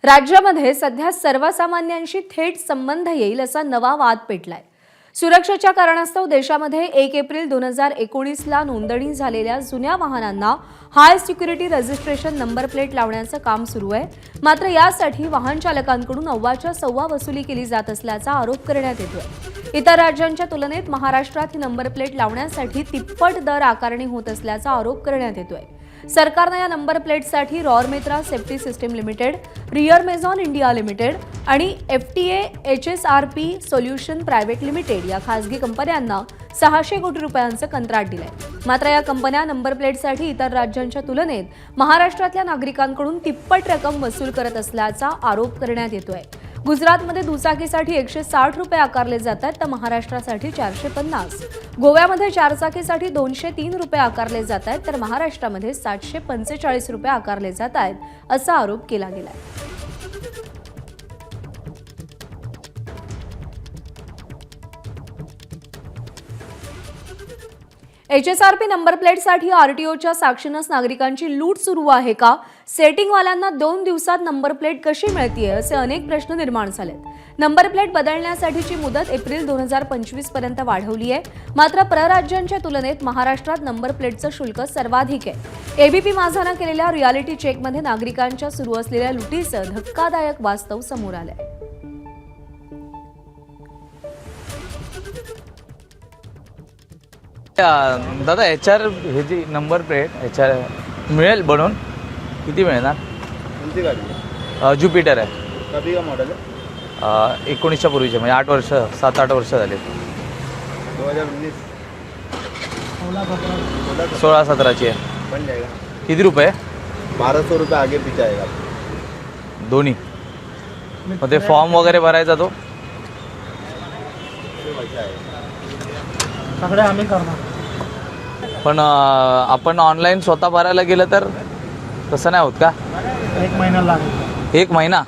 राज्यामध्ये सध्या सर्वसामान्यांशी थेट संबंध येईल असा नवा वाद पेटलाय। सुरक्षेच्या कारणास्तव देशामध्ये 1 एप्रिल 2019ला नोंदणी झालेल्या जुन्या वाहनांना हाय सिक्युरिटी रजिस्ट्रेशन नंबर प्लेट लावण्याचं काम सुरू आहे। मात्र यासाठी वाहन चालकांकडून अव्वाच्या सव्वा वसुली केली जात असल्याचा आरोप करण्यात येतोय। इतर राज्यांच्या तुलनेत महाराष्ट्रात ही नंबर प्लेट लावण्यासाठी तिप्पट दर आकारणी होत असल्याचा आरोप करण्यात येतोय। सरकारने या नंबर प्लेटसाठी रॉरमेत्रा Safety System Limited, Real Mazon India Limited आणि FTA HSRP Solution Private Limited या खासगी कंपन्यांना 600 कोटी रुपयांचं कंत्राट दिलंय। मात्र या कंपन्या नंबर प्लेटसाठी इतर राज्यांच्या तुलनेत महाराष्ट्रातल्या नागरिकांकडून तिप्पट रक्कम वसूल करत असल्याचा आरोप करण्यात येतोय। गुजरातमध्ये दुचाकीसाठी 160 रुपये आकारले जातात तर महाराष्ट्रासाठी 450, गोव्यामध्ये चारचाकीसाठी 203 रुपये आकारले जातात तर महाराष्ट्रामध्ये 745 रुपये आकारले जात आहेत असा आरोप केला गेलाय। HSRP नंबर प्लेटसाठी RTOच्या साक्षीनंच नागरिकांची लूट सुरू आहे का? सेटिंगवाल्यांना 2 दिवसात नंबर प्लेट कशी मिळतीये असे अनेक प्रश्न निर्माण झालेत। नंबर प्लेट बदलण्यासाठीची मुदत एप्रिल 2025 पर्यंत वाढवली आहे। मात्र परराज्यांच्या तुलनेत महाराष्ट्रात नंबर प्लेटचं शुल्क सर्वाधिक आहे। ABP माझानं केलेल्या रियालिटी चेकमध्ये नागरिकांच्या सुरू असलेल्या लुटीचं धक्कादायक वास्तव समोर आलंय। दादा HR हे जी नंबर प्लेट HR मिळेल बनवून किती मिळणार? कोणती गाडी? ज्युपिटर आहे। कधी का मॉडेल आहे? 19च्या पूर्वीचे, म्हणजे 8 वर्ष 7-8 वर्ष झाले। 2019 16-17ची आहे। बन जाएगा। किती रुपये? 1200 रुपये आगे पीछे आएगा दोन्ही। मग ते फॉर्म वगैरे भरायचा तो सगळे आम्ही करणार। पण आपण ऑनलाईन स्वतः भरायला गेलं तर तसं नाही होत का? 1 महिना लागेल। 1 महिना?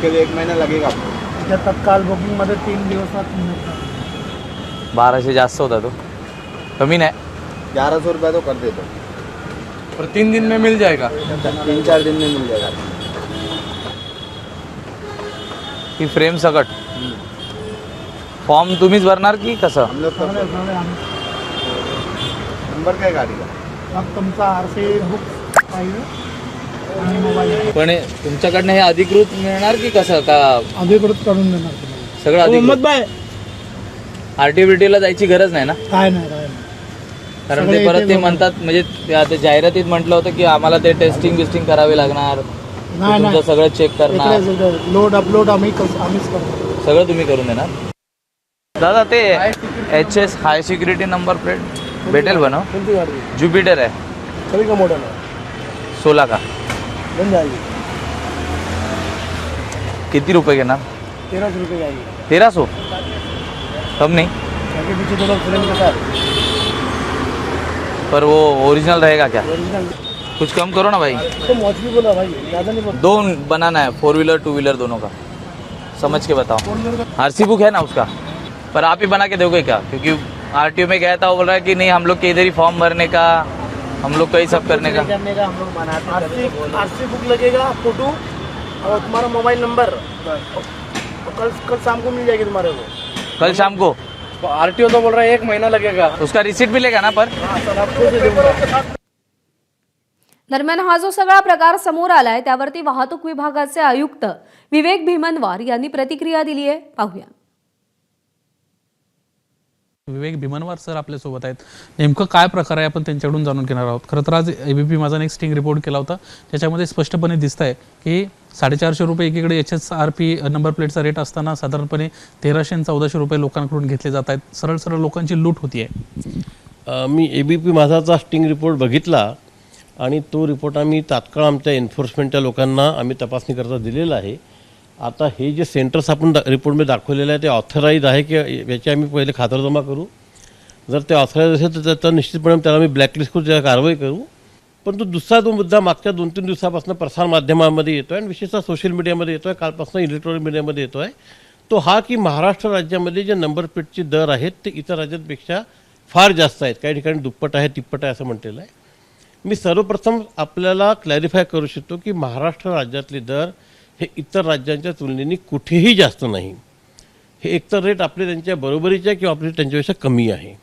फिर 1 महीना लगेगा आपको। त्या तत्काल बुकिंग मध्ये 3 दिवसात मिळतात। 1200 जास्त होता तो, कमी नाही? 1100 रुपये तो कर देतो। पर 3 दिन में मिल जाएगा? 3-4 दिन में मिल जाएगा। ही फ्रेम सकट फॉर्म तुम्हीच भरणार की कसं? हम लोग सगळे कर सगळे आम्ही। नंबर काय गाड़ी का? मग तुमचा RC बुक पाहिजे आणि मोबाईल पण तुमच्याकडनं हे अधिकृत मिळणार की कसं का? अधिकृत करून देणार तुम्हाला। सगळं अधिकृत? बाय RTO ला जायची गरज नाही ना? काय नाही कारण सगळे ते परत इथे ते बघा. म्हणतात, म्हणजे ते आता जाहिरातीत म्हटलं होतं की आम्हाला ते टेस्टिंग करावे लागणार, नाही तुमचं सगळं चेक करणार, लोड अपलोड आम्हीच करतो। सगळं तुम्ही करून देणार। दादा ते HS हाय सिक्युरिटी नंबर प्लेट भेटेल बनव? कोणती गाडी? ज्युपिटर आहे। कभी का मॉडल है? 16 का। बन जाएगी। किती रुपये घेणार? 1300 रुपये जाएगी। 1300? कम नहीं? आगे पीछे थोड़ा फ्रेम के साथ पर वो ओरिजिनल रहेगा क्या? ओरिजिनल। कुछ कम करो ना भाई। तो मौज भी बोला भाई, ज़्यादा नहीं बोला। 2 बनाना है, 4 व्हीलर 2 व्हीलर दोनों का, समझ के बताओ। RC बुक है ना उसका? पर आप ही बना के दोगे क्या? क्योंकि RTO में गया था, वो बोल रहा है कि नहीं हम लोग के इधर ही फॉर्म भरने का, हम लोग का ही सब करने का। हम लोग बनाते हैं। RC बुक लगेगा, फोटो और तुम्हारा मोबाइल नंबर, कल शाम को मिल जाएगी तुम्हारे को। कल शाम को? RTO तो बोल रहा है 1 महीना लगेगा। उसका रिसीट मिलेगा ना? पर दरम्यान हा जो सगळा प्रकार समोर आलाय त्यावरती वाहतूक विभागाचे आयुक्त विवेक भीमनवार यांनी प्रतिक्रिया दिली आहे, पाहूया। विवेक भीमनवार सर आपल्यासोबत आहेत। नेमकं काय प्रकार आहे आपण त्यांच्याकडून जाणून घेणार आहोत। खरं तर आज ABP माझा एक स्टिंग रिपोर्ट केला होता, त्याच्यामध्ये स्पष्टपणे दिसत आहे की 450 रुपये एकीकडे HSRP नंबर प्लेटचा रेट असताना साधारणपणे 1300 आणि 1400 रुपये लोकांकडून घेतले जात आहेत। सरळ सरळ लोकांची लूट होती आहे। मी ABP माझाचा स्टिंग रिपोर्ट बघितला आणि तो रिपोर्ट आम्ही तात्काळ आमच्या एन्फोर्समेंटच्या लोकांना आम्ही तपासणी करता दिलेला आहे। आता हे जे सेंटर्स आपण रिपोर्टमध्ये दाखवलेलं आहे ते ऑथराईज आहे की याची आम्ही पहिले खातरजमा करू। जर ते ऑथराईज असेल तर त्याचा निश्चितपणे त्याला आम्ही ब्लॅकलिस्ट करू, त्याला कारवाई करू। पण दुसरा जो मुद्दा मागच्या 2-3 दिवसापासून प्रसारमाध्यमांमध्ये येतो आहे आणि विशेषतः सोशल मीडियामध्ये येतो आहे, कालपासून इलेक्ट्रॉनिक मीडियामध्ये येतो आहे, तो हा की महाराष्ट्र राज्यामध्ये जे नंबर प्लेटचे दर आहेत ते इतर राज्यांपेक्षा फार जास्त आहेत, काही ठिकाणी दुप्पट आहे तिप्पट आहे असं म्हटलेलं आहे। मी सर्वप्रथम आपल्याला क्लॅरिफाय करू शकतो की महाराष्ट्र राज्यातले दर हे इतर राज्यांच्या तुलनेने कुठेही जास्त नाही. हे एकतर रेट आपले त्यांच्या बरोबरीच्या किंवा आपले त्यांच्यापेक्षा कमी आहे.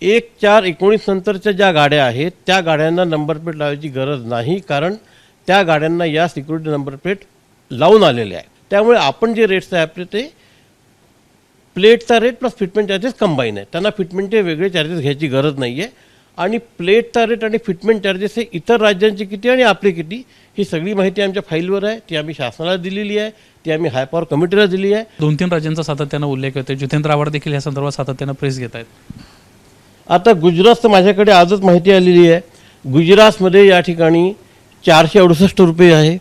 1/4/19 नंतरच्या ज्या गाड्या आहेत त्या गाड्यांना नंबर प्लेट लावायची गरज नाही, कारण त्या गाड्यांना या सिक्युरिटी नंबर प्लेट लावून आलेल्या आहे. त्यामुळे आपण जे रेट्स आहे आपले ते प्लेटचा rate plus fitment charges combine आहे. त्यांना फिटमेंटचे वेगळे चार्जेस घ्यायची गरज नाही आहे. आणि प्लेटचा रेट आणि फिटमेंट चार्जेस हे इतर राज्यांचे किती आणि आपले किती ही सगळी माहिती आमच्या फाईलवर आहे. ती आम्ही शासनाला दिलेली आहे, ती आम्ही हाय पॉवर कमिटीला दिली आहे. 2-3 राज्यांचा सातत्यानं उल्लेख होते. जितेंद्र आव्हाड देखील या संदर्भात सातत्यानं प्रेस घेत आहेत. आता गुजरातचं माझ्याकडे आजच माहिती आलेली आहे. गुजरातमध्ये या ठिकाणी 468 रुपये आहे.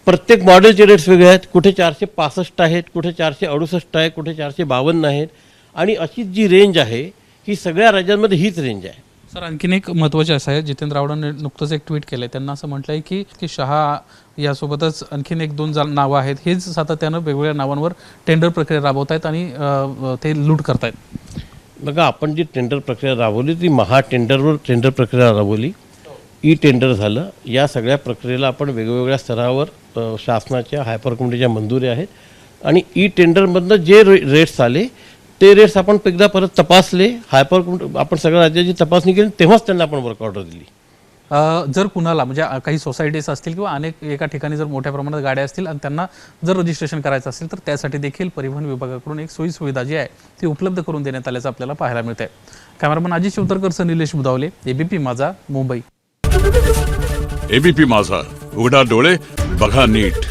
प्रत्येक मॉडेलचे रेट्स वेगळे आहेत. कुठे 465 आहेत, कुठे 468 आहे, कुठे 452 आहेत. आणि अशी जी रेंज आहे ही सगळ्या राज्यांमध्ये हीच रेंज आहे. सर, आणखीन एक महत्त्वाचे असं आहे, जितेंद्र आव्हाडांनी नुकतंच एक ट्विट केलं आहे. त्यांना असं म्हटलं आहे की शहा यासोबतच आणखीन 1-2 नावं आहेत, हेच सातत्यानं वेगवेगळ्या नावांवर टेंडर प्रक्रिया राबवत आहेत आणि ते लूट करतायत. बघा, आपण जी टेंडर प्रक्रिया राबवली ती महाटेंडरवर टेंडर प्रक्रिया राबवली. ई टेंडर झालं. या सगळ्या प्रक्रियेला आपण वेगवेगळ्या स्तरावर शासनाच्या हायपर कमिटीच्या मंजुऱ्या आहेत. आणि ई टेंडरमधनं जे रेट्स आले ते रेट्स आपण एकदा परत तपासले. हायपर कमिटी आपण सगळ्या राज्याची तपासणी केली, तेव्हाच त्यांना आपण वर्क ऑर्डर दिली. जर कुणाला म्हणजे काही सोसायटीज असतील किंवा एका ठिकाणी जर मोठ्या प्रमाणात गाड्या असतील आणि त्यांना जर रजिस्ट्रेशन करायचं असेल तर त्यासाठी देखील परिवहन विभागाकडून एक सोयी सुविधा जी आहे ती उपलब्ध करून देण्यात आल्याचं आपल्याला पाहायला मिळते. कॅमेरामन अजित शिवतरकर, निलेश बुधावले, एबीपी माझा, मुंबई. एबीपी माझा, उघडा डोळे बघा नीट.